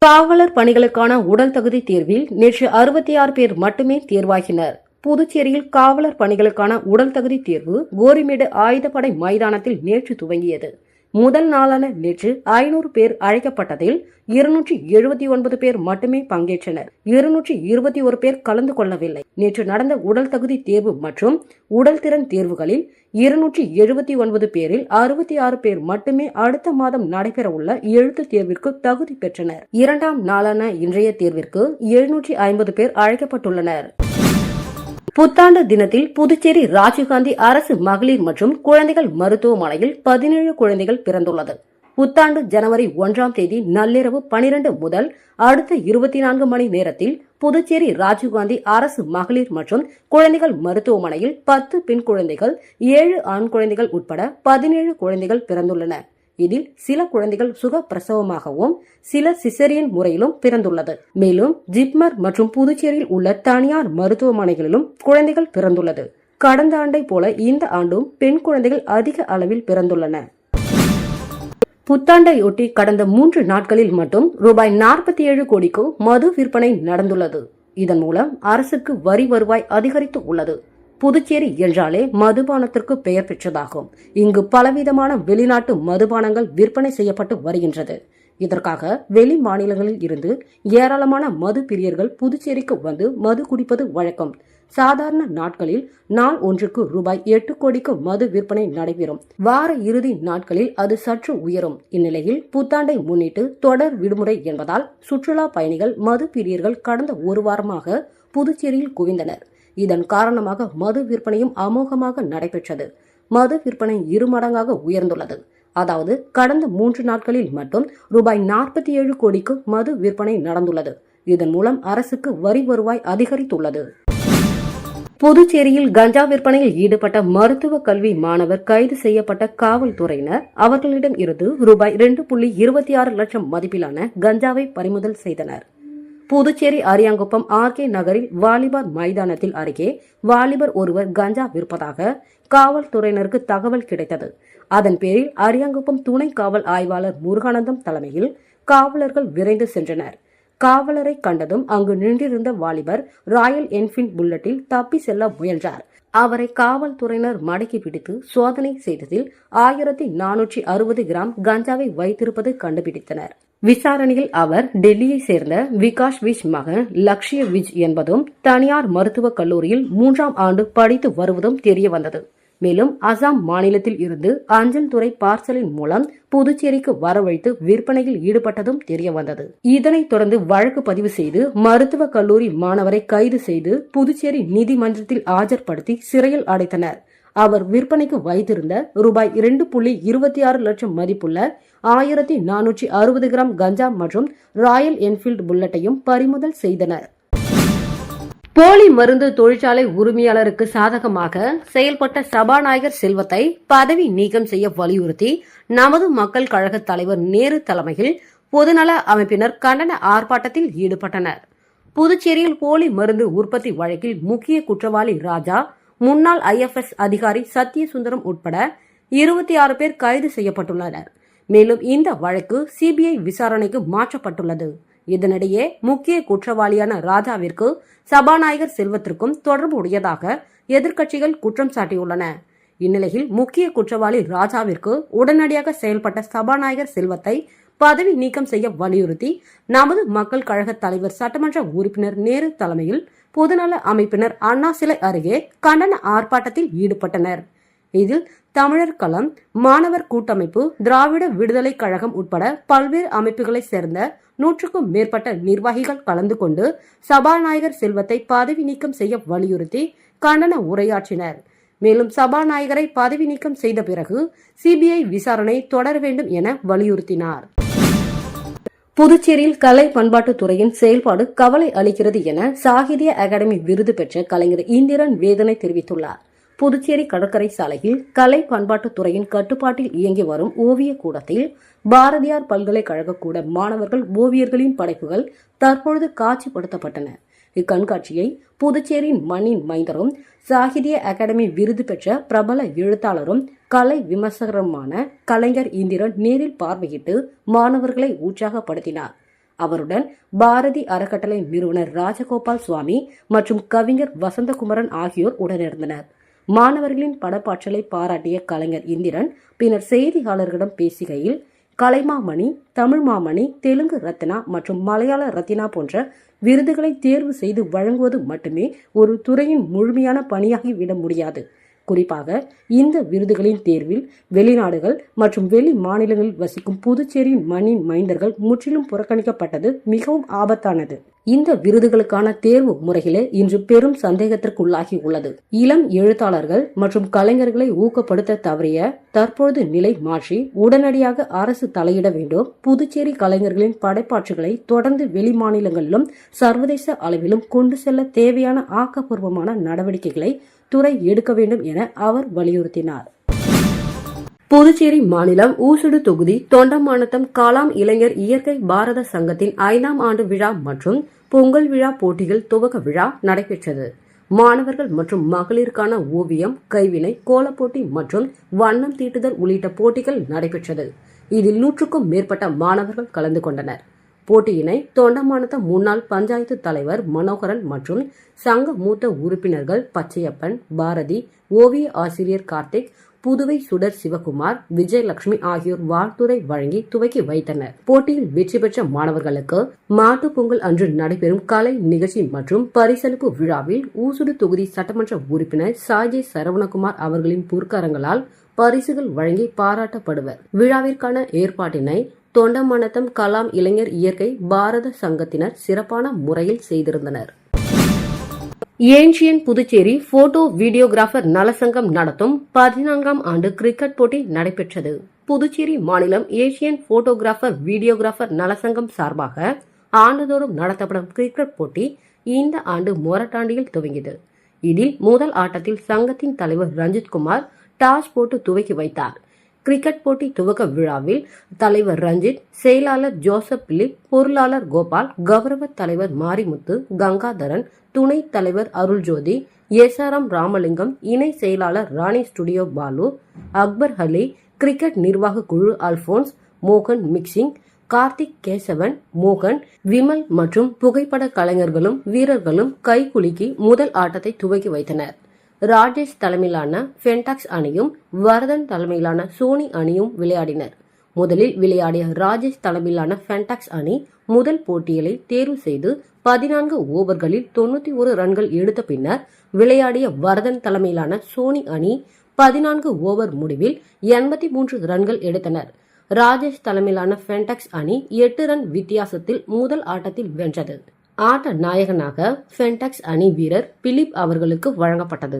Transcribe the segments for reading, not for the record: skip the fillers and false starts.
காவலர் பணிகளுக்கான உடல் தகுதி தேர்வில் நேற்று 66 பேர் மட்டுமே தேர்வாகினர். புதுச்சேரியில் காவலர் பணிகளுக்கான உடல் தகுதி தேர்வு கோரிமேடு ஆயுதப்படை மைதானத்தில் நேற்று துவங்கியது. முதல் நாளான நேற்று 500 பேர் அழைக்கப்பட்டதில் 279 பேர் மட்டுமே பங்கேற்றனர். 221 பேர் கலந்து கொள்ளவில்லை. நேற்று நடந்த உடல் தகுதி தேர்வு மற்றும் உடல் திறன் தேர்வுகளில் 279 பேரில் 66 பேர் மட்டுமே அடுத்த மாதம் நடைபெறவுள்ள எழுத்து தேர்விற்கு தகுதி பெற்றனர். இரண்டாம் நாளான இன்றைய தேர்விற்கு 750 பேர் அழைக்கப்பட்டுள்ளனர். புத்தாண்டு தினத்தில் புதுச்சேரி ராஜீவ்காந்தி அரசு மகளிர் மற்றும் குழந்தைகள் மருத்துவமனையில் 17 குழந்தைகள் பிறந்துள்ளது. புத்தாண்டு ஜனவரி 1ஆம் தேதி நள்ளிரவு 12 முதல் அடுத்த 24 மணி நேரத்தில் புதுச்சேரி ராஜீவ்காந்தி அரசு மகளிர் மற்றும் குழந்தைகள் மருத்துவமனையில் 10 பெண் குழந்தைகள், 7 ஆண் குழந்தைகள் உட்பட 17 குழந்தைகள் பிறந்துள்ளன. இதில் சில குழந்தைகள் சுகப்பிரசவமாகவும் சில சிசேரியன் முறையிலும் பிறந்துள்ளது. மேலும் ஜிப்மர் மற்றும் புதுச்சேரியில் உள்ள தனியார் மருத்துவமனைகளிலும் குழந்தைகள் பிறந்துள்ளது. கடந்த ஆண்டை போல இந்த ஆண்டும் பெண் குழந்தைகள் அதிக அளவில் பிறந்துள்ளன. புத்தாண்டையொட்டி கடந்த 3 நாட்களில் மட்டும் ரூபாய் 47 கோடிக்கு மது விற்பனை நடந்துள்ளது. இதன் மூலம் அரசுக்கு வரி வருவாய் அதிகரித்து உள்ளது. புதுச்சேரி என்றாலே மதுபானத்திற்கு பெயர் பெற்றதாகும். இங்கு பலவிதமான வெளிநாட்டு மதுபானங்கள் விற்பனை செய்யப்பட்டு வருகின்றது. இதற்காக வெளி மாநிலங்களில் இருந்து ஏராளமான மது பிரியர்கள் புதுச்சேரிக்கு வந்து மது குடிப்பது வழக்கம். சாதாரண நாட்களில் நாள் ஒன்றுக்கு ரூபாய் 8 கோடிக்கு மது விற்பனை நடைபெறும். வார இறுதி நாட்களில் அது சற்று உயரும். இந்நிலையில் புத்தாண்டை முன்னிட்டு தொடர் விடுமுறை என்பதால் சுற்றுலா பயணிகள் மது பிரியர்கள் கடந்த ஒரு வாரமாக புதுச்சேரியில் குவிந்தனர். இதன் காரணமாக மது விற்பனையும் அமோகமாக நடைபெற்றது. மது விற்பனை 2 மடங்காக உயர்ந்துள்ளது. அதாவது கடந்த 3 நாட்களில் மட்டும் ரூபாய் 47 கோடிக்கு மது விற்பனை நடந்துள்ளது. இதன் மூலம் அரசுக்கு வரி வருவாய் அதிகரித்துள்ளது. புதுச்சேரியில் கஞ்சா விற்பனையில் ஈடுபட்ட மருத்துவ கல்வி மாணவர் கைது செய்யப்பட்ட காவல்துறையினர் அவர்களிடம் இருந்து ரூபாய் 2.26 லட்சம் மதிப்பிலான கஞ்சாவை பறிமுதல் செய்தனர். புதுச்சேரி அரியாங்குப்பம் ஆர்கே நகரில் வாலிபர் மைதானத்தில் அருகே வாலிபர் ஒருவர் கஞ்சா விற்பதாக காவல்துறையினருக்கு தகவல் கிடைத்தது. அதன் பேரில் அரியாங்குப்பம் துணை காவல் ஆய்வாளர் முருகானந்தம் தலைமையில் காவலர்கள் விரைந்து சென்றனர். காவலரை கண்டதும் அங்கு நின்றிருந்த வாலிபர் ராயல் என்ஃபீல்ட் புல்லட்டில் தப்பி செல்ல முயன்றார். அவரை காவல்துறையினர் மடக்கி பிடித்து சோதனை செய்ததில் 1460 கிராம் கஞ்சாவை வைத்திருப்பது கண்டுபிடித்தனர். விசாரணையில் அவர் டெல்லியை சேர்ந்த விகாஷ் விஜ் மகன் லக்ஷ்ய விஜ் என்பதும் தனியார் மருத்துவக் கல்லூரியில் 3ஆம் ஆண்டு படித்து வருவதும் தெரியவந்தது. மேலும் அசாம் மாநிலத்தில் இருந்து அஞ்சல் துறை பார்சலின் மூலம் புதுச்சேரிக்கு வரவழைத்து விற்பனையில் ஈடுபட்டதும் தெரியவந்தது. இதனைத் தொடர்ந்து வழக்கு பதிவு செய்து மருத்துவக் கல்லூரி மாணவரை கைது செய்து புதுச்சேரி நீதிமன்றத்தில் ஆஜர்படுத்தி சிறையில் அடைத்தனர். அவர் விற்பனைக்கு வைத்திருந்த ரூபாய் 2.26 லட்சம் மதிப்புள்ள 1460 கிராம் கஞ்சா மற்றும் ராயல் என்ஃபீல்ட் புல்லட்டையும் பறிமுதல் செய்தனர். போலி மருந்து தொழிற்சாலை உரிமையாளருக்கு சாதகமாக செயல்பட்ட சபாநாயகர் செல்வத்தை பதவி நீக்கம் செய்ய வலியுறுத்தி நமது மக்கள் கழக தலைவர் நேரு தலைமையில் பொதுநல அமைப்பினர் கண்டன ஆர்ப்பாட்டத்தில் ஈடுபட்டனர். புதுச்சேரியில் போலி மருந்து உற்பத்தி வழக்கில் முக்கிய குற்றவாளி ராஜா, முன்னாள் IFS அதிகாரி சத்யசுந்தரம் உட்பட 26 பேர் கைது செய்யப்பட்டுள்ளனர். மேலும் இந்த வழக்கு CBI விசாரணைக்கு மாற்றப்பட்டுள்ளது. இதனிடையே முக்கிய குற்றவாளியான ராஜாவிற்கு சபாநாயகர் செல்வத்திற்கும் தொடர்பு உடையதாக எதிர்க்கட்சிகள் குற்றம் சாட்டியுள்ளன. இந்நிலையில் முக்கிய குற்றவாளி ராஜாவிற்கு உடனடியாக செயல்பட்ட சபாநாயகர் செல்வத்தை பதவி நீக்கம் செய்ய வலியுறுத்தி நமது மக்கள் கழக தலைவர் சட்டமன்ற உறுப்பினர் நேரு தலைமையில் பொதுநல அமைப்பினர் அண்ணா சிலை அருகே கண்டன ஆர்ப்பாட்டத்தில் ஈடுபட்டனர். இதில் தமிழர் களம், மாணவர் கூட்டமைப்பு, திராவிட விடுதலை கழகம் உட்பட பல்வேறு அமைப்புகளைச் சேர்ந்த 100க்கும் மேற்பட்ட நிர்வாகிகள் கலந்து கொண்டு சபாநாயகர் செல்வத்தை பதவி நீக்கம் செய்ய வலியுறுத்தி கண்டன உரையாற்றினர். மேலும் சபாநாயகரை பதவி நீக்கம் செய்த பிறகு CBI விசாரணை தொடர வேண்டும் என வலியுறுத்தினார். புதுச்சேரியில் கலை பண்பாட்டுத் துறையின் செயல்பாடு கவலை அளிக்கிறது என சாகித்ய அகாடமி விருது பெற்ற கலைஞர் இந்திரன் வேதனை தெரிவித்துள்ளார். புதுச்சேரி கடற்கரை சாலையில் கலை பண்பாட்டுத் துறையின் கட்டுப்பாட்டில் இயங்கி வரும் ஓவிய கூடத்தில் பாரதியார் பல்கலைக்கழக கூட மாணவர்கள் ஓவியர்களின் படைப்புகள் தற்பொழுது காட்சிப்படுத்தப்பட்டன. இக்கண்காட்சியை புதுச்சேரியின் மண்ணின் மைந்தரும் சாகித்ய அகாடமி விருது பெற்ற பிரபல எழுத்தாளரும் கலை விமர்சகருமான கலைஞர் இந்திரன் நேரில் பார்வையிட்டு மாணவர்களை உற்சாகப்படுத்தினார். அவருடன் பாரதி அறக்கட்டளை நிறுவனர் ராஜகோபால் சுவாமி மற்றும் கவிஞர் வசந்தகுமரன் ஆகியோர் உடனிருந்தனர். மாணவர்களின் படைப்பாற்றலை பாராட்டிய கலைஞர் இந்திரன் பின்னர் செய்தியாளர்களிடம் பேசுகையில், கலைமாமணி, தமிழ் மாமணி, தெலுங்கு ரத்னா மற்றும் மலையாள ரத்னா போன்ற விருதுகளை தேர்வு செய்து வழங்குவது மட்டுமே ஒரு துறையின் முழுமையான பணியாகிவிட முடியாது. குறிப்பாக இந்த விருதுகளின் தேர்வில் வெளிநாடுகள் மற்றும் வெளி மாநிலங்களில் வசிக்கும் புதுச்சேரியின் மண்ணின் மைந்தர்கள் முற்றிலும் புறக்கணிக்கப்பட்டது மிகவும் ஆபத்தானது. இந்த விருதுகளுக்கான தேர்வு முறைகளே இன்று பெரும் சந்தேகத்திற்குள்ளாகி உள்ளது. இளம் எழுத்தாளர்கள் மற்றும் கலைஞர்களை ஊக்கப்படுத்த தவறிய தற்போது நிலை மாற்றி உடனடியாக அரசு தலையிட வேண்டும். புதுச்சேரி கலைஞர்களின் படைப்பாற்றுகளை தொடர்ந்து வெளி மாநிலங்களிலும் சர்வதேச அளவிலும் கொண்டு செல்ல தேவையான ஆக்கப்பூர்வமான நடவடிக்கைகளை துறை எடுக்க வேண்டும் என அவர் வலியுறுத்தினார். புதுச்சேரி மாநிலம் ஊசுடு தொகுதி தொண்டமானத்தம் கலாம் இளைஞர் இயற்கை பாரத சங்கத்தின் 5ஆம் ஆண்டு விழா மற்றும் பொங்கல் விழா போட்டிகள் துவக்க விழா நடைபெற்றது. மாணவர்கள் மற்றும் மகளிருக்கான ஓவியம், கைவினை, கோலப்போட்டி மற்றும் வண்ணம் தீட்டுதல் உள்ளிட்ட போட்டிகள் நடைபெற்றது. இதில் 100க்கும் மேற்பட்ட மாணவர்கள் கலந்து கொண்டனர். போட்டியினை தொண்டமானத்தம் முன்னாள் பஞ்சாயத்து தலைவர் மனோகரன் மற்றும் சங்க மூத்த உறுப்பினர்கள் பச்சையப்பன், பாரதி, ஓவிய ஆசிரியர் கார்த்திக், புதுவை சுடர் சிவகுமார், விஜயலட்சுமி ஆகியோர் வாழ்த்துரை வழங்கி துவக்கி வைத்தனர். போட்டியில் வெற்றி பெற்ற மாணவர்களுக்கு மாட்டு பொங்கல் அன்று நடைபெறும் கலை நிகழ்ச்சி மற்றும் பரிசளிப்பு விழாவில் ஊசுடு தொகுதி சட்டமன்ற உறுப்பினர் சாஜே சரவணகுமார் அவர்களின் பொற்கரங்களால் பரிசுகள் வழங்கி பாராட்டப்படுவர். விழாவிற்கான ஏற்பாட்டினை தொண்டமானத்தம் கலாம் இளைஞர் இயற்கை பாரத சங்கத்தினர் சிறப்பான முறையில் செய்திருந்தனர். ஏன்ஷியன் புதுச்சேரி போட்டோ வீடியோகிராபர் நலசங்கம் நடத்தும் 14ஆம் ஆண்டு கிரிக்கெட் போட்டி நடைபெற்றது. புதுச்சேரி மாநிலம் ஏசியன் போட்டோகிராபர் வீடியோகிராபர் நலசங்கம் சார்பாக ஆண்டுதோறும் நடத்தப்படும் கிரிக்கெட் போட்டி இந்த ஆண்டு மொரட்டாண்டியில் துவங்கியது. இதில் முதல் ஆட்டத்தில் சங்கத்தின் தலைவர் ரஞ்சித்குமார் டாஸ் போட்டு துவக்கி வைத்தார். கிரிக்கெட் போட்டி துவக்க விழாவில் தலைவர் ரஞ்சித், செயலாளர் ஜோசப் பிலிப், பொருளாளர் கோபால், கௌரவ தலைவர் மாரிமுத்து, கங்காதரன், துணைத் தலைவர் அருள்ஜோதி, எஸ்ஆர்எம் ராமலிங்கம், இணை செயலாளர் ராணி ஸ்டுடியோ பாலு, அக்பர் அலி, கிரிக்கெட் நிர்வாக குழு அல்போன்ஸ், மோகன் மிக்சிங், கார்த்திக், கேசவன், மோகன், விமல் மற்றும் புகைப்பட கலைஞர்களும் வீரர்களும் கைகுலுக்கி முதல் ஆட்டத்தை துவக்கி வைத்தனர். ராஜேஷ் தலைமையிலான ஃபென்டாக்ஸ் அணியும் வரதன் தலைமையிலான சோனி அணியும் விளையாடினர். முதலில் விளையாடிய ராஜேஷ் தலைமையிலான ஃபென்டாக்ஸ் அணி முதல் போட்டிகளை தேர்வு செய்து 14 ஓவர்களில் 91 ரன்கள் எடுத்த பின்னர் விளையாடிய வரதன் தலைமையிலான சோனி அணி 14 ஓவர் முடிவில் 83 ரன்கள் எடுத்தனர். ராஜேஷ் தலைமையிலான ஃபென்டாக்ஸ் அணி 8 ரன் வித்தியாசத்தில் முதல் ஆட்டத்தில் வென்றது. ஆட்ட நாயகனாக ஃபென்டாக்ஸ் அணி வீரர் பிலிப் அவர்களுக்கு வழங்கப்பட்டது.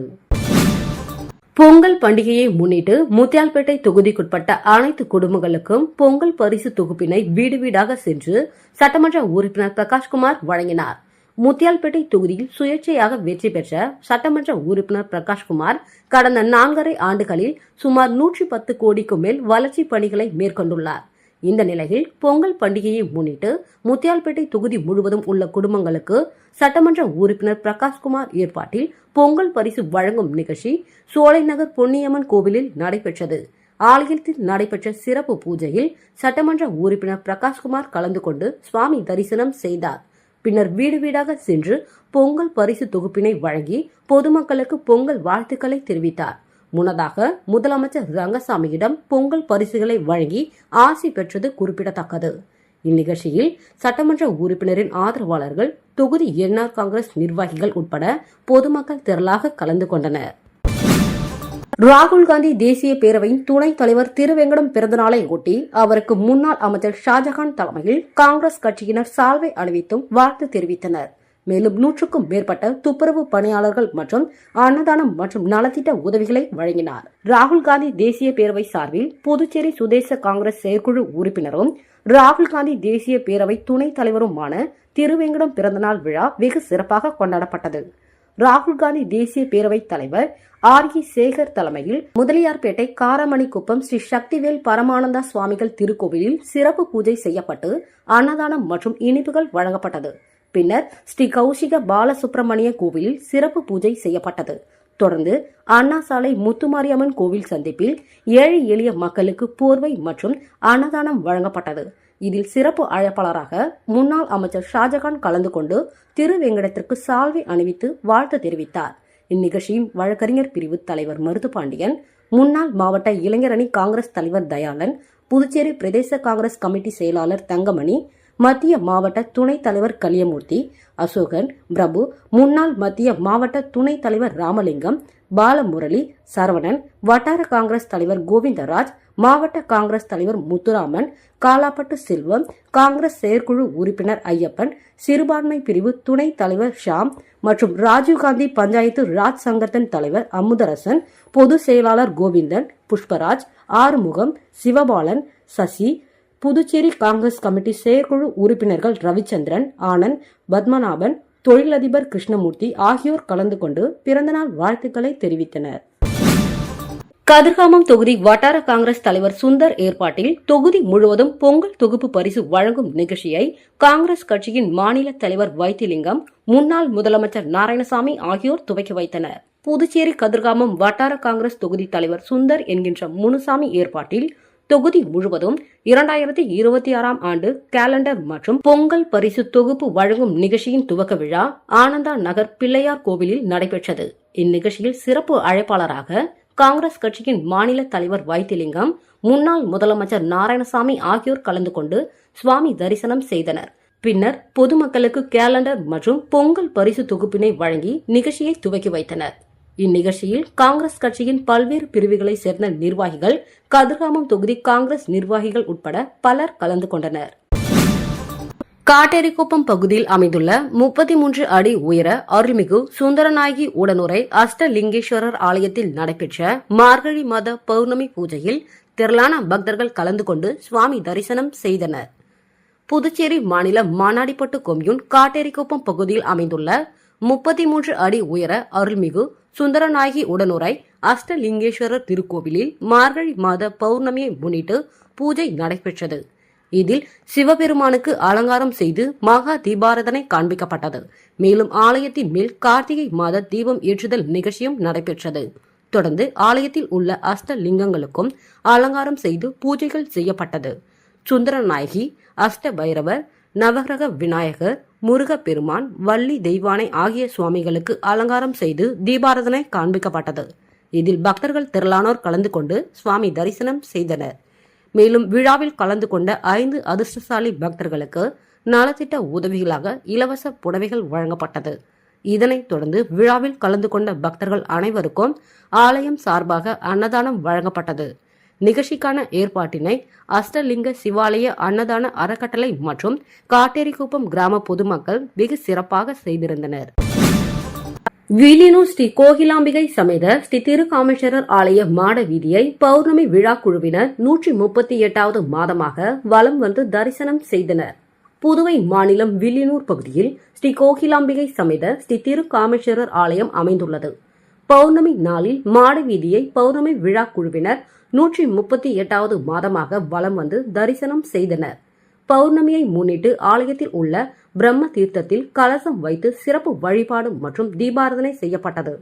பொங்கல் பண்டிகையை முன்னிட்டு முத்தியால்பேட்டை தொகுதிக்குட்பட்ட அனைத்து குடும்பங்களுக்கும் பொங்கல் பரிசு தொகுப்பினை வீடு வீடாக சென்று சட்டமன்ற உறுப்பினர் பிரகாஷ்குமார் வழங்கினார். முத்தியால்பேட்டை தொகுதியில் சுயேட்சையாக வெற்றி பெற்ற சட்டமன்ற உறுப்பினர் பிரகாஷ்குமார் கடந்த 4.5 ஆண்டுகளில் சுமார் 110 கோடிக்கும் மேல் வளர்ச்சி பணிகளை மேற்கொண்டுள்ளார். இந்த நிலையில் பொங்கல் பண்டிகையை முன்னிட்டு முத்தியால்பேட்டை தொகுதி முழுவதும் உள்ள குடும்பங்களுக்கு சட்டமன்ற உறுப்பினர் பிரகாஷ்குமார் ஏற்பாட்டில் பொங்கல் பரிசு வழங்கும் நிகழ்ச்சி சோலைநகர் பொன்னியம்மன் கோவிலில் நடைபெற்றது. ஆலயத்தில் நடைபெற்ற சிறப்பு பூஜையில் சட்டமன்ற உறுப்பினர் பிரகாஷ்குமார் கலந்து கொண்டு சுவாமி தரிசனம் செய்தார். பின்னர் வீடு வீடாக சென்று பொங்கல் பரிசு தொகுப்பினை வழங்கி பொதுமக்களுக்கு பொங்கல் வாழ்த்துக்களை தெரிவித்தார். முன்னதாக முதலமைச்சர் ரங்கசாமியிடம் பொங்கல் பரிசுகளை வழங்கி ஆசி பெற்றது குறிப்பிடத்தக்கது. இந்நிகழ்ச்சியில் சட்டமன்ற உறுப்பினரின் ஆதரவாளர்கள், தொகுதி என்ஆர் காங்கிரஸ் நிர்வாகிகள் உட்பட பொதுமக்கள் திரளாக கலந்து கொண்டனர். ராகுல் காந்தி தேசிய பேரவையின் துணைத் தலைவர் திருவேங்கடம் பிறந்தநாளை ஒட்டி அவருக்கு முன்னாள் அமைச்சர் ஷாஜகான் தலைமையில் காங்கிரஸ் கட்சியினர் சால்வை அணிவித்தும் வாழ்த்து தெரிவித்தனர். மேலும் 100க்கும் மேற்பட்ட துப்புரவு பணியாளர்கள் மற்றும் அன்னதானம் மற்றும் நலத்திட்ட உதவிகளை வழங்கினார். ராகுல் காந்தி தேசிய பேரவை சார்பில் புதுச்சேரி சுதேச காங்கிரஸ் செயற்குழு உறுப்பினரும் ராகுல் காந்தி தேசிய பேரவை துணைத் தலைவருமான திருவேங்கடம் பிறந்தநாள் விழா வெகு சிறப்பாக கொண்டாடப்பட்டது. ராகுல் காந்தி தேசிய பேரவை தலைவர் ஆர்.இ. சேகர் தலைமையில் முதலியார்பேட்டை காரமணிக்குப்பம் ஸ்ரீ சக்திவேல் பரமானந்தா சுவாமிகள் திருக்கோவிலில் சிறப்பு பூஜை செய்யப்பட்டு அன்னதானம் மற்றும் இனிப்புகள் வழங்கப்பட்டது. பின்னர் ஸ்ரீ கௌசிக பாலசுப்பிரமணிய கோவிலில் சிறப்பு பூஜை செய்யப்பட்டது. தொடர்ந்து அண்ணா சாலை முத்துமாரியம்மன் கோவில் சந்திப்பில் ஏழை எளிய மக்களுக்கு போர்வை மற்றும் அன்னதானம் வழங்கப்பட்டது. இதில் சிறப்பு அழைப்பாளராக முன்னாள் அமைச்சர் ஷாஜகான் கலந்து கொண்டு திருவேங்கடத்திற்கு சால்வை அணிவித்து வாழ்த்து தெரிவித்தார். இந்நிகழ்ச்சியின் வழக்கறிஞர் பிரிவு தலைவர் மருதுபாண்டியன், முன்னாள் மாவட்ட இளைஞரணி காங்கிரஸ் தலைவர் தயாளன், புதுச்சேரி பிரதேச காங்கிரஸ் கமிட்டி செயலாளர் தங்கமணி, மத்திய மாவட்ட துணைத் தலைவர் கலியமூர்த்தி, அசோகன், பிரபு, முன்னாள் மத்திய மாவட்ட துணைத் தலைவர் ராமலிங்கம், பாலமுரளி, சரவணன், வட்டார காங்கிரஸ் தலைவர் கோவிந்தராஜ், மாவட்ட காங்கிரஸ் தலைவர் முத்துராமன், காலாப்பட்டு செல்வம், காங்கிரஸ் செயற்குழு உறுப்பினர் ஐயப்பன், சிறுபான்மை பிரிவு துணைத் தலைவர் ஷாம் மற்றும் ராஜீவ்காந்தி பஞ்சாயத்து ராஜ் சங்கத்தின் தலைவர் அமுதரசன், பொதுச் செயலாளர் கோவிந்தன், புஷ்பராஜ், ஆறுமுகம், சிவபாலன், சசி, புதுச்சேரி காங்கிரஸ் கமிட்டி செயற்குழு உறுப்பினர்கள் ரவிச்சந்திரன், ஆனந்த், பத்மநாபன், தொழிலதிபர் கிருஷ்ணமூர்த்தி ஆகியோர் கலந்து கொண்டு பிறந்தநாள் வாழ்த்துக்களை தெரிவித்தனர். கதிர்காமம் தொகுதி வட்டார காங்கிரஸ் தலைவர் சுந்தர் ஏற்பாட்டில் தொகுதி முழுவதும் பொங்கல் தொகுப்பு பரிசு வழங்கும் நிகழ்ச்சியை காங்கிரஸ் கட்சியின் மாநில தலைவர் வைத்திலிங்கம், முன்னாள் முதலமைச்சர் நாராயணசாமி ஆகியோர் துவக்கி வைத்தனர். புதுச்சேரி கதிர்காமம் வட்டார காங்கிரஸ் தொகுதி தலைவர் சுந்தர் என்கின்ற முனுசாமி ஏற்பாட்டில் தொகுதி முழுவதும் 2026 ஆண்டு கேலண்டர் மற்றும் பொங்கல் பரிசு தொகுப்பு வழங்கும் நிகழ்ச்சியின் துவக்க விழா ஆனந்தா நகர் பிள்ளையார் கோவிலில் நடைபெற்றது. இந்நிகழ்ச்சியில் சிறப்பு அழைப்பாளராக காங்கிரஸ் கட்சியின் மாநில தலைவர் வைத்திலிங்கம், முன்னாள் முதலமைச்சர் நாராயணசாமி ஆகியோர் கலந்து கொண்டு சுவாமி தரிசனம் செய்தனர். பின்னர் பொதுமக்களுக்கு கேலண்டர் மற்றும் பொங்கல் பரிசு தொகுப்பினை வழங்கி நிகழ்ச்சியை துவக்கி வைத்தனர். இந்நிகழ்ச்சியில் காங்கிரஸ் கட்சியின் பல்வேறு பிரிவுகளை சேர்ந்த நிர்வாகிகள், கதிர்காமம் தொகுதி காங்கிரஸ் நிர்வாகிகள் உட்பட பலர் கலந்து கொண்டனர். காட்டேரிக்குப்பம் பகுதியில் அமைந்துள்ள 33 அடி உயர அருள்மிகு சுந்தரநாயகி உடனுரை அஷ்டலிங்கேஸ்வரர் ஆலயத்தில் நடைபெற்ற மார்கழி மாத பௌர்ணமி பூஜையில் திரளான பக்தர்கள் கலந்து கொண்டு சுவாமி தரிசனம் செய்தனர். புதுச்சேரி மாநிலம் மானாடிப்பட்டு கொம்யூன் காட்டேரிக்குப்பம் பகுதியில் அமைந்துள்ள 33 அடி உயர அருள்மிகு சுந்தரநாயகி உடனுரை அஷ்டலிங்கேஸ்வரர் திருக்கோவிலில் மார்கழி மாத பௌர்ணமியை முன்னிட்டு பூஜை நடைபெற்றது. இதில் சிவபெருமானுக்கு அலங்காரம் செய்து மகா தீபாராதனை காண்பிக்கப்பட்டது. மேலும் ஆலயத்தின் மேல் கார்த்திகை மாத தீபம் ஏற்றுதல் நிகழ்ச்சியும் நடைபெற்றது. தொடர்ந்து ஆலயத்தில் உள்ள அஷ்டலிங்கங்களுக்கும் அலங்காரம் செய்து பூஜைகள் செய்யப்பட்டது. சுந்தரநாயகி, அஷ்ட பைரவர், நவகிரக விநாயகர், முருகப்பெருமான், வள்ளி தெய்வானை ஆகிய சுவாமிகளுக்கு அலங்காரம் செய்து தீபாராதனை காண்பிக்கப்பட்டது. இதில் பக்தர்கள் திரளானோர் கலந்து கொண்டு சுவாமி தரிசனம் செய்தனர். மேலும் விழாவில் கலந்து கொண்ட 5 அதிர்ஷ்டசாலி பக்தர்களுக்கு நலத்திட்ட உதவிகளாக இலவச புடவைகள் வழங்கப்பட்டது. இதனைத் தொடர்ந்து விழாவில் கலந்து கொண்ட பக்தர்கள் அனைவருக்கும் ஆலயம் சார்பாக அன்னதானம் வழங்கப்பட்டது. நிகழ்ச்சிக்கான ஏற்பாட்டினை அஷ்டலிங்க சிவாலய அன்னதான அறக்கட்டளை மற்றும் காட்டேரிக்குப்பம் கிராம பொதுமக்கள் வெகு சிறப்பாக செய்திருந்தனர். வில்லியனூர் ஸ்ரீ கோகிலாம்பிகை சமேத ஸ்ரீ திருகாமேஸ்வரர் ஆலய மாட வீதியை பௌர்ணமி விழா குழுவினர் 138வது மாதமாக வலம் வந்து தரிசனம் செய்தனர். புதுவை மாநிலம் வில்லியனூர் பகுதியில் ஸ்ரீ கோகிலாம்பிகை சமேத ஸ்ரீ திருகாமேஸ்வரர் ஆலயம் அமைந்துள்ளது. பௌர்ணமி நாளில் மாட வீதியை பௌர்ணமி விழா குழுவினர் 138வது மாதமாக வலம் வந்து தரிசனம் செய்தனர். பௌர்ணமியை முன்னிட்டு ஆலயத்தில் உள்ள பிரம்ம தீர்த்தத்தில் கலசம் வைத்து சிறப்பு வழிபாடு மற்றும் தீபாராதனை செய்யப்பட்டது.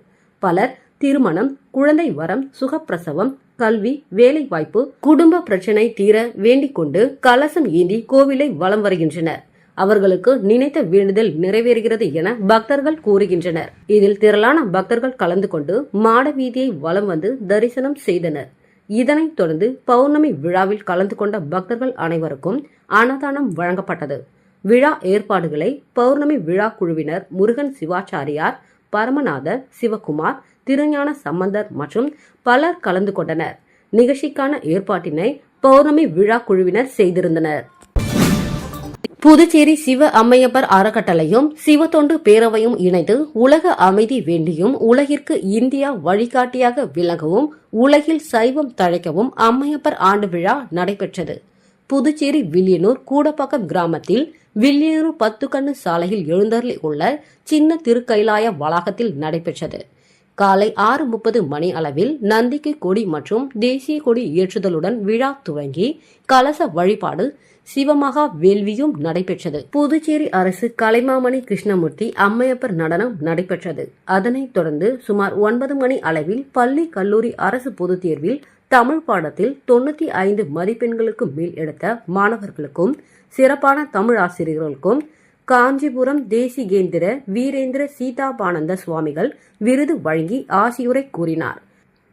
பலர் திருமணம், குழந்தை வரம், சுகப்பிரசவம், கல்வி, வேலை வாய்ப்பு, குடும்ப பிரச்சனை தீர வேண்டிக் கொண்டு கலசம் ஏந்தி கோவிலை வலம் வருகின்றனர். அவர்களுக்கு நினைத்த வேண்டுதல் நிறைவேறுகிறது என பக்தர்கள் கூறுகின்றனர். இதில் திரளான பக்தர்கள் கலந்து கொண்டு மாட வீதியை வலம் வந்து தரிசனம் செய்தனர். இதனைத் தொடர்ந்து பௌர்ணமி விழாவில் கலந்து கொண்ட பக்தர்கள் அனைவருக்கும் அன்னதானம் வழங்கப்பட்டது. விழா ஏற்பாடுகளை பௌர்ணமி விழா குழுவினர் முருகன் சிவாச்சாரியார், பரமநாதர், சிவகுமார், திருஞான சம்பந்தர் மற்றும் பலர் கலந்து கொண்டனர். நிகழ்ச்சிக்கான ஏற்பாட்டினை பௌர்ணமி விழா குழுவினர் செய்திருந்தனர். புதுச்சேரி சிவ அம்மையப்பர் அறக்கட்டளையும் சிவத்தொண்டு பேரவையும் இணைந்து உலக அமைதி வேண்டியும் உலகிற்கு இந்தியா வழிகாட்டியாக விளங்கவும் உலகில் சைவம் தழைக்கவும் அம்மையப்பர் ஆண்டு விழா நடைபெற்றது. புதுச்சேரி வில்லியனூர் கூடப்பாக்கம் கிராமத்தில் வில்லியனூர் 10 கண்ணு சாலையில் எழுந்தருளி உள்ள சின்ன திருக்கைலாய வளாகத்தில் நடைபெற்றது. காலை 6:30 மணி அளவில் நந்திக்கு கொடி மற்றும் தேசிய கொடி ஏற்றுதலுடன் விழா துவங்கி கலச வழிபாடு, சிவமகா வேள்வியும் நடைபெற்றது. புதுச்சேரி அரசு கலைமாமணி கிருஷ்ணமூர்த்தி அம்மையப்பர் நடனம் நடைபெற்றது. அதனைத் தொடர்ந்து சுமார் 9 மணி அளவில் பள்ளி கல்லூரி அரசு பொதுத் தேர்வில் தமிழ் பாடத்தில் 95 மதிப்பெண்களுக்கு மேல் எடுத்த மாணவர்களுக்கும் சிறப்பான தமிழ் ஆசிரியர்களுக்கும் காஞ்சிபுரம் தேசிகேந்திர வீரேந்திர சீதாபானந்த சுவாமிகள் விருது வழங்கி ஆசியுரை கூறினார்.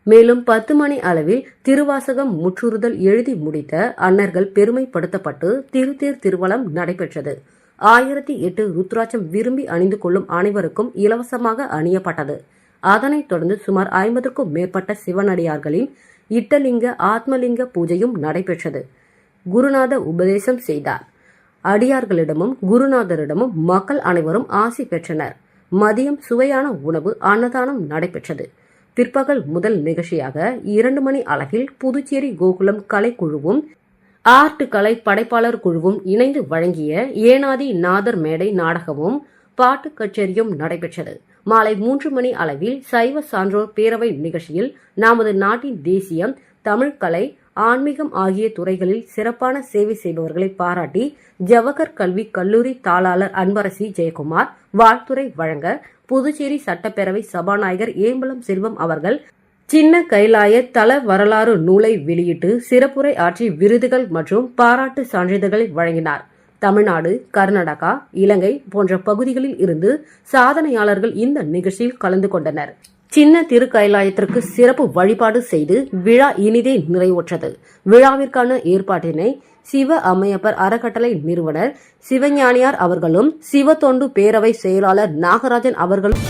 மேலும் 10 மணி அளவில் திருவாசகம் முற்றுறுதல் எழுதி முடித்த அன்னர்கள் பெருமைப்படுத்தப்பட்டு திருத்தேர் திருவலம் நடைபெற்றது. 1008 ருத்ராட்சம் விரும்பி அணிந்து கொள்ளும் அனைவருக்கும் இலவசமாக அணியப்பட்டது. அதனைத் தொடர்ந்து சுமார் 50க்கும் மேற்பட்ட சிவனடியார்களின் இட்டலிங்க ஆத்மலிங்க பூஜையும் நடைபெற்றது. குருநாத உபதேசம் செய்தார். அடியார்களிடமும் குருநாதரிடமும் மக்கள் அனைவரும் ஆசி பெற்றனர். மதியம் சுவையான உணவு அன்னதானம் நடைபெற்றது. பிற்பகல் முதல் நிகழ்ச்சியாக 2 மணி அளவில் புதுச்சேரி கோகுலம் கலைக்குழுவும் ஆர்ட் கலை படைப்பாளர் குழுவும் இணைந்து வழங்கிய ஏனாதி நாதர் மேடை நாடகமும் பாட்டு கச்சேரியும் நடைபெற்றது. மாலை 3 மணி அளவில் சைவ சான்றோர் பேரவை நிகழ்ச்சியில் நமது நாட்டின் தேசியம், தமிழ் கலை, ஆன்மீகம் ஆகிய துறைகளில் சிறப்பான சேவை செய்பவர்களை பாராட்டி ஜவஹர் கல்வி கல்லூரி தாளாளர் அன்பரசி ஜெயக்குமார் வாழ்த்துரை வழங்க புதுச்சேரி சட்டப்பேரவை சபாநாயகர் ஏம்பலம் செல்வம் அவர்கள் சின்ன கைலாய தல வரலாறு நூலை வெளியிட்டு சிறப்புரை ஆற்றி விருதுகள் மற்றும் பாராட்டு சான்றிதழ்களை வழங்கினார். தமிழ்நாடு, கர்நாடகா, இலங்கை போன்ற பகுதிகளில் இருந்து சாதனையாளர்கள் இந்த நிகழ்ச்சியில் கலந்து கொண்டனர். சின்ன திருக்கைலாயத்திற்கு சிறப்பு வழிபாடு செய்து விழா இனிதே நிறைவுற்றது. விழாவிற்கான ஏற்பாட்டினை சிவ அம்மையப்பர் அறக்கட்டளை நிறுவனர் சிவஞானியார் அவர்களும் சிவத்தொண்டு பேரவை செயலாளர் நாகராஜன் அவர்களும்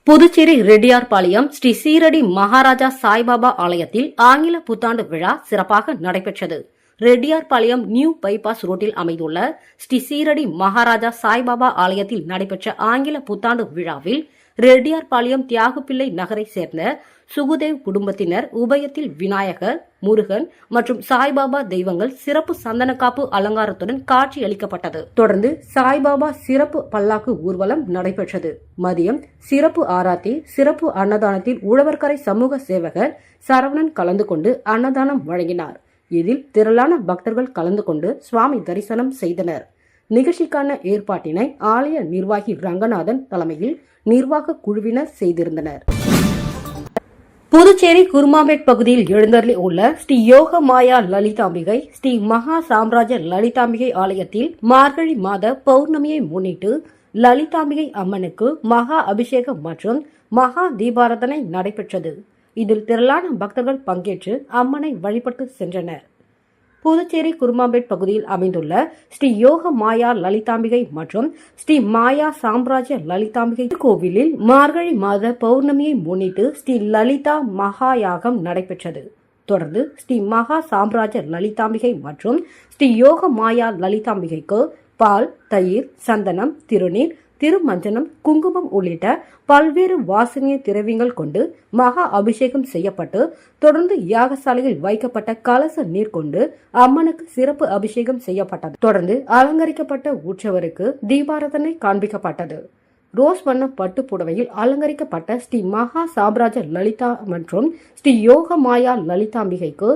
புதுச்சேரி ரெட்டியார்பாளையம் ஸ்ரீ சீரடி மகாராஜா சாய்பாபா ஆலயத்தில் ஆங்கில புத்தாண்டு விழா சிறப்பாக நடைபெற்றது. ரெட்டியார்பாளையம் நியூ பைபாஸ் ரோட்டில் அமைந்துள்ள ஸ்ரீ சீரடி மகாராஜா சாய்பாபா ஆலயத்தில் நடைபெற்ற ஆங்கில புத்தாண்டு விழாவில் ரெட்டியார்பாளையம் தியாகுப்பிள்ளை நகரை சேர்ந்த சுகுதேவ் குடும்பத்தினர் உபயத்தில் விநாயகர், முருகன் மற்றும் சாய்பாபா தெய்வங்கள் சிறப்பு சந்தனக்காப்பு அலங்காரத்துடன் காட்சி அளிக்கப்பட்டது. தொடர்ந்து சாய்பாபா சிறப்பு பல்லாக்கு ஊர்வலம் நடைபெற்றது. மதியம் சிறப்பு ஆராத்தி, சிறப்பு அன்னதானத்தில் உழவர்கரை சமூக சேவகர் சரவணன் கலந்து கொண்டு அன்னதானம் வழங்கினார். இதில் திரளான பக்தர்கள் கலந்து கொண்டு சுவாமி தரிசனம் செய்தனர். நிகழ்ச்சிக்கான ஏற்பாட்டினை ஆலய நிர்வாகி ரங்கநாதன் தலைமையில் நிர்வாக குழுவினர் செய்திருந்தனர். புதுச்சேரி குருமாம்பேட் பகுதியில் எழுந்தருளி உள்ள ஸ்ரீ யோக மாயா லலிதாம்பிகை ஸ்ரீ மகா சாம்ராஜ்ய லலிதாம்பிகை ஆலயத்தில் மார்கழி மாத பௌர்ணமியை முன்னிட்டு லலிதாம்பிகை அம்மனுக்கு மகா அபிஷேகம் மற்றும் மகா தீபாராதனை நடைபெற்றது. இதில் திரளான பக்தர்கள் பங்கேற்று அம்மனை வழிபட்டு சென்றனர். புதுச்சேரி குருமாம்பேட் பகுதியில் அமைந்துள்ள ஸ்ரீ யோக மாயா லலிதாம்பிகை மற்றும் ஸ்ரீ மாயா சாம்ராஜ்ய லலிதாம்பிகை கோவிலில் மார்கழி மாத பௌர்ணமியை முன்னிட்டு ஸ்ரீ லலிதா மகா யாகம் நடைபெற்றது. தொடர்ந்து ஸ்ரீ மகா சாம்ராஜ்ய லலிதாம்பிகை மற்றும் ஸ்ரீ யோக மாயா லலிதாம்பிகைக்கு பால், தயிர், சந்தனம், திருநீர், திருமஞ்சனம், குங்குமம் உள்ளிட்ட பல்வேறு வாசனைய திரவியங்கள் கொண்டு மகா அபிஷேகம் செய்யப்பட்டு தொடர்ந்து யாகசாலையில் வைக்கப்பட்ட கலச நீர் கொண்டு அம்மனுக்கு சிறப்பு அபிஷேகம் செய்யப்பட்டது. தொடர்ந்து அலங்கரிக்கப்பட்ட உற்சவருக்கு தீபாராதனை காண்பிக்கப்பட்டது. ரோஸ் வண்ண பட்டு புடவையில் அலங்கரிக்கப்பட்ட ஸ்ரீ மகா சாம்ராஜ்ய லலிதா மற்றும் ஸ்ரீ யோக மாயா லலிதாம்பிகைக்கு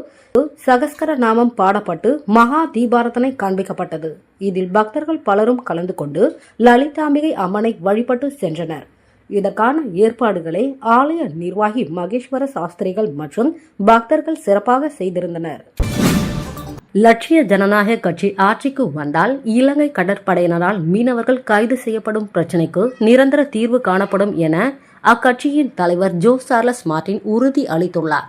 சகஸ்கர நாமம் பாடப்பட்டு மகா தீபாராதனை காண்பிக்கப்பட்டது. இதில் பக்தர்கள் பலரும் கலந்து கொண்டு லலிதாம்பிகை அம்மனை வழிபட்டு சென்றனர். இதற்கான ஏற்பாடுகளை ஆலய நிர்வாகி மகேஸ்வர சாஸ்திரிகள் மற்றும் பக்தர்கள் சிறப்பாக செய்திருந்தனர். லட்சிய ஜனநாயக கட்சி ஆட்சிக்கு வந்தால் இலங்கை கடற்படையினரால் மீனவர்கள் கைது செய்யப்படும் பிரச்சினைக்கு நிரந்தர தீர்வு காணப்படும் என அக்கட்சியின் தலைவர் ஜோ சார்லஸ் மார்டின் உறுதி அளித்துள்ளார்.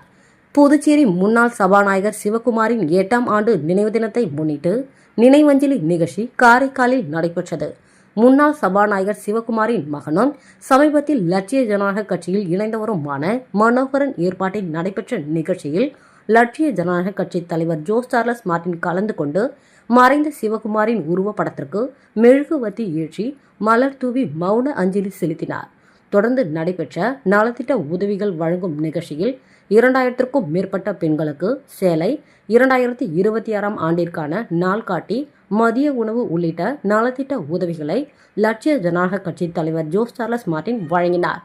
புதுச்சேரி முன்னாள் சபாநாயகர் சிவகுமாரின் 8ஆம் ஆண்டு நினைவு தினத்தை முன்னிட்டு நினைவஞ்சலி நிகழ்ச்சி காரைக்காலில் நடைபெற்றது. முன்னாள் சபாநாயகர் சிவகுமாரின் மகனும் சமீபத்தில் லட்சிய ஜனநாயக கட்சியில் இணைந்தவருமான மனோகரன் ஏற்பாட்டில் நடைபெற்ற நிகழ்ச்சியில் லட்சிய ஜனநாயக கட்சி தலைவர் ஜோ சார்லஸ் மார்டின் கலந்து கொண்டு மறைந்த சிவகுமாரின் உருவப்படத்திற்கு மெழுகுவர்த்தி ஏற்றி மலர் தூவி மௌன அஞ்சலி செலுத்தினார். தொடர்ந்து நடைபெற்ற நலத்திட்ட உதவிகள் வழங்கும் நிகழ்ச்சியில் 2000க்கும் மேற்பட்ட பெண்களுக்கு சேலை, 2026ஆம் ஆண்டிற்கான நாள்காட்டி, மதிய உணவு உள்ளிட்ட நலத்திட்ட உதவிகளை லட்சிய ஜனநாயக கட்சி தலைவர் ஜோ சார்லஸ் மார்டின் வழங்கினார்.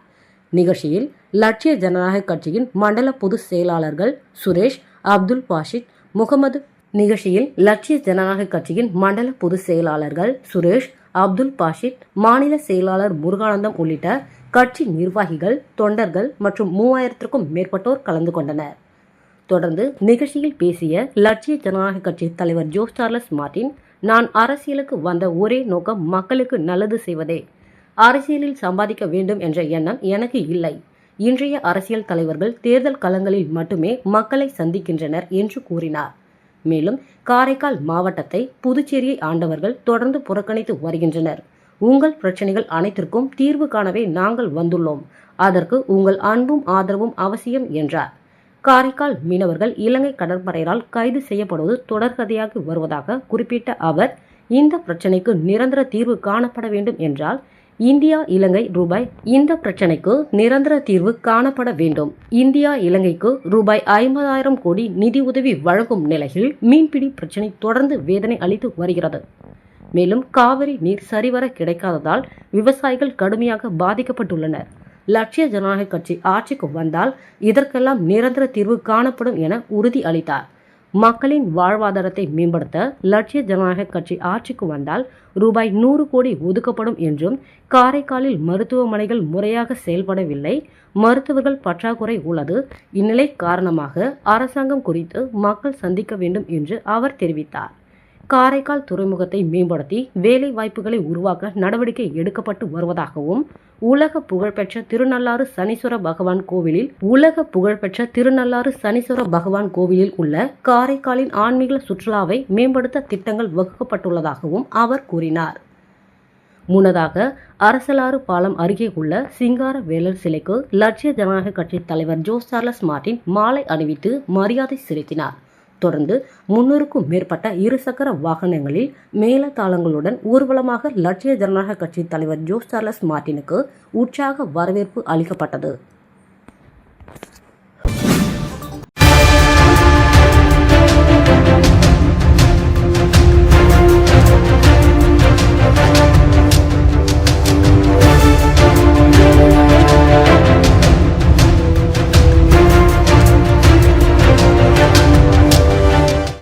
நிகழ்ச்சியில் லட்சிய ஜனநாயக கட்சியின் மண்டல பொதுச் செயலாளர்கள் சுரேஷ், அப்துல் பாஷித், முகமது நிகழ்ச்சியில் லட்சிய ஜனநாயக கட்சியின் மண்டல பொதுச் செயலாளர்கள் சுரேஷ், அப்துல் பாஷித், மாநில செயலாளர் முருகானந்தம் உள்ளிட்ட கட்சி நிர்வாகிகள், தொண்டர்கள் மற்றும் 3000க்கும் மேற்பட்டோர் கலந்து கொண்டனர். தொடர்ந்து நிகழ்ச்சியில் பேசிய லட்சிய ஜனநாயக கட்சி தலைவர் ஜோஸ் சார்லஸ் மார்டின், நான் அரசியலுக்கு வந்த ஒரே நோக்கம் மக்களுக்கு நல்லது செய்வதே. அரசியலில் சம்பாதிக்க வேண்டும் என்ற எண்ணம் எனக்கு இல்லை. இன்றைய அரசியல் தலைவர்கள் தேர்தல் களங்களில் மட்டுமே மக்களை சந்திக்கின்றனர் என்று கூறினார். மேலும் காரைக்கால் மாவட்டத்தை, புதுச்சேரியை ஆண்டவர்கள் தொடர்ந்து புறக்கணித்து வருகின்றனர். உங்கள் பிரச்சனைகள் அனைத்திற்கும் தீர்வு காணவே நாங்கள் வந்துள்ளோம். அதற்கு உங்கள் அன்பும் ஆதரவும் அவசியம் என்றார். காரைக்கால் மீனவர்கள் இலங்கை கடற்படையால் கைது செய்யப்படுவது தொடர்கதையாக வருவதாக குறிப்பிட்ட அவர், இந்த பிரச்சனைக்கு நிரந்தர தீர்வு காணப்பட வேண்டும் என்றால் இந்தியா இலங்கை இந்த பிரச்சனைக்கு நிரந்தர தீர்வு காணப்பட வேண்டும். இந்தியா இலங்கைக்கு ரூபாய் 50,000 கோடி நிதி உதவி வழங்கும் நிலையில் மீன்பிடி பிரச்சனை தொடர்ந்து வேதனை அளித்து வருகிறது. மேலும் காவிரி நீர் சரிவர கிடைக்காததால் விவசாயிகள் கடுமையாக பாதிக்கப்பட்டுள்ளனர். லட்சிய ஜனநாயக கட்சி ஆட்சிக்கு வந்தால் இதற்கெல்லாம் நிரந்தர தீர்வு காணப்படும் என உறுதி அளித்தார். மக்களின் வாழ்வாதாரத்தை மேம்படுத்த லட்சிய ஜனநாயக கட்சி ஆட்சிக்கு வந்தால் ரூபாய் 100 கோடி ஒதுக்கப்படும் என்றும், காரைக்காலில் மருத்துவமனைகள் முறையாக செயல்படவில்லை, மருத்துவர்கள் பற்றாக்குறை உள்ளது. இந்நிலை காரணமாக அரசாங்கம் குறித்து மக்கள் சந்திக்க வேண்டும் என்று அவர் தெரிவித்தார். காரைக்கால் துறைமுகத்தை மேம்படுத்தி வேலை வாய்ப்புகளை உருவாக்க நடவடிக்கை எடுக்கப்பட்டு வருவதாகவும், உலக புகழ்பெற்ற திருநள்ளாறு சனீஸ்வர பகவான் கோவிலில் உள்ள காரைக்காலின் ஆன்மீக சுற்றுலாவை மேம்படுத்த திட்டங்கள் வகுக்கப்பட்டுள்ளதாகவும் அவர் கூறினார். முன்னதாக அரசலாறு பாலம் அருகே உள்ள சிங்கார வேலர் சிலைக்கு லட்சிய ஜனநாயக கட்சி தலைவர் ஜோஸ் சார்லஸ் மார்டின் மாலை அணிவித்து மரியாதை செலுத்தினார். தொடர்ந்து 300க்கும் மேற்பட்ட இருசக்கர வாகனங்களில் மேளதாளங்களுடன் ஊர்வலமாக லட்சிய ஜனநாயக கட்சி தலைவர் ஜோஸ் சார்லஸ் மார்டினுக்கு உற்சாக வரவேற்பு அளிக்கப்பட்டது.